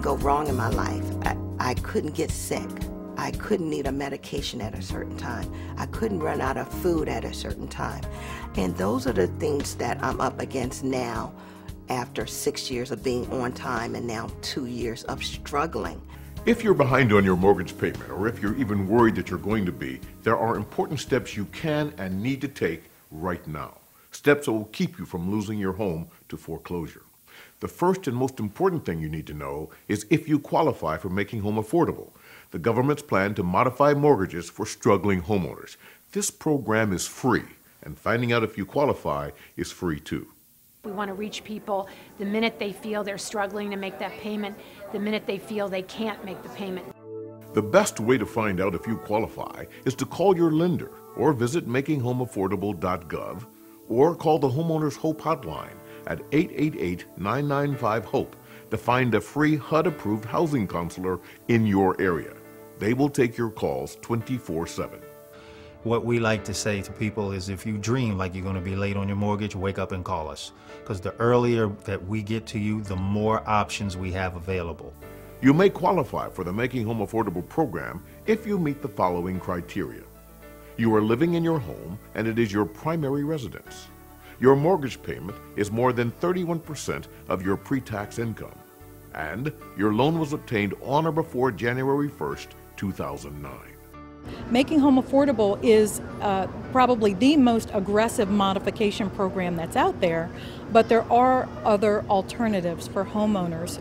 go wrong in my life. I couldn't get sick. I couldn't need a medication at a certain time. I couldn't run out of food at a certain time. And those are the things that I'm up against now after 6 years of being on time and now 2 years of struggling. If you're behind on your mortgage payment, or if you're even worried that you're going to be, there are important steps you can and need to take right now. Steps that will keep you from losing your home to foreclosure. The first and most important thing you need to know is if you qualify for Making Home Affordable, the government's plan to modify mortgages for struggling homeowners. This program is free, and finding out if you qualify is free too. We want to reach people the minute they feel they're struggling to make that payment, the minute they feel they can't make the payment. The best way to find out if you qualify is to call your lender or visit makinghomeaffordable.gov or call the Homeowners Hope Hotline at 888-995-HOPE to find a free HUD-approved housing counselor in your area. They will take your calls 24/7. What we like to say to people is if you dream like you're going to be late on your mortgage, wake up and call us. Because the earlier that we get to you, the more options we have available. You may qualify for the Making Home Affordable program if you meet the following criteria. You are living in your home and it is your primary residence. Your mortgage payment is more than 31% of your pre-tax income. And your loan was obtained on or before January 1st, 2009. Making Home Affordable is probably the most aggressive modification program that's out there, but there are other alternatives for homeowners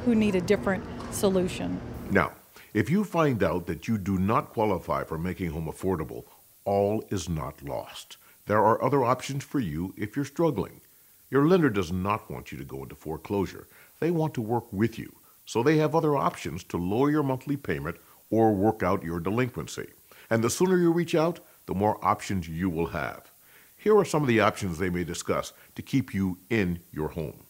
who need a different solution. Now, if you find out that you do not qualify for Making Home Affordable, all is not lost. There are other options for you if you're struggling. Your lender does not want you to go into foreclosure. They want to work with you, so they have other options to lower your monthly payment or work out your delinquency. And the sooner you reach out, the more options you will have. Here are some of the options they may discuss to keep you in your home.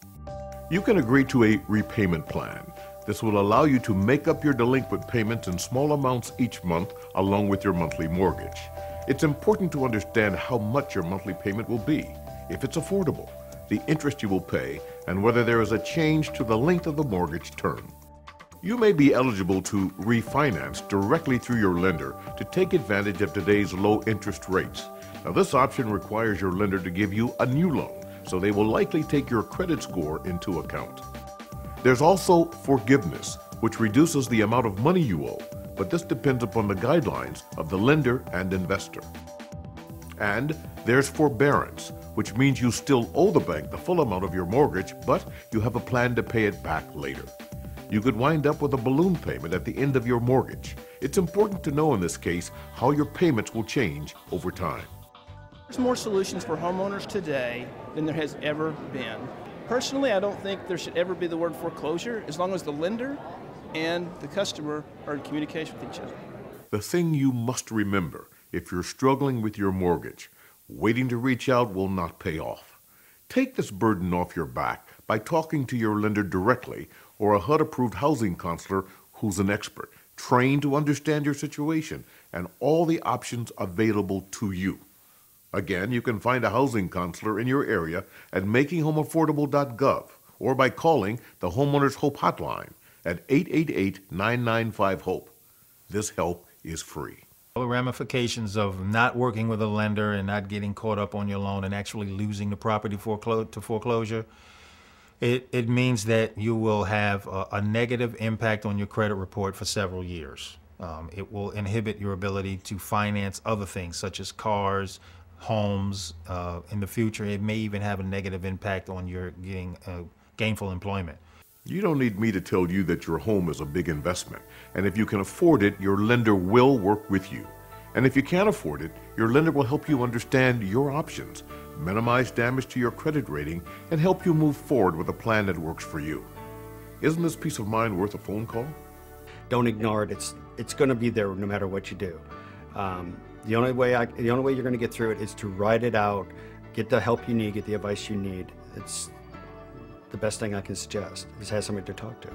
You can agree to a repayment plan. This will allow you to make up your delinquent payments in small amounts each month along with your monthly mortgage. It's important to understand how much your monthly payment will be, if it's affordable, the interest you will pay, and whether there is a change to the length of the mortgage term. You may be eligible to refinance directly through your lender to take advantage of today's low interest rates. Now, this option requires your lender to give you a new loan, so they will likely take your credit score into account. There's also forgiveness, which reduces the amount of money you owe, but this depends upon the guidelines of the lender and investor. And there's forbearance, which means you still owe the bank the full amount of your mortgage, but you have a plan to pay it back later. You could wind up with a balloon payment at the end of your mortgage. It's important to know in this case how your payments will change over time. There's more solutions for homeowners today than there has ever been. Personally, I don't think there should ever be the word foreclosure as long as the lender and the customer are in communication with each other. The thing you must remember, if you're struggling with your mortgage, waiting to reach out will not pay off. Take this burden off your back by talking to your lender directly or a HUD-approved housing counselor who's an expert, trained to understand your situation and all the options available to you. Again, you can find a housing counselor in your area at makinghomeaffordable.gov or by calling the Homeowners Hope Hotline at 888-995-HOPE. This help is free. The ramifications of not working with a lender and not getting caught up on your loan and actually losing the property to foreclosure, it means that you will have a negative impact on your credit report for several years. It will inhibit your ability to finance other things such as cars, homes. In the future, it may even have a negative impact on your getting gainful employment. You don't need me to tell you that your home is a big investment, and if you can afford it, your lender will work with you. And if you can't afford it, your lender will help you understand your options, minimize damage to your credit rating, and help you move forward with a plan that works for you. Isn't this peace of mind worth a phone call? Don't ignore it. It's going to be there no matter what you do. The only way you're going to get through it is to write it out, get the help you need, get the advice you need. It's the best thing I can suggest is have somebody to talk to.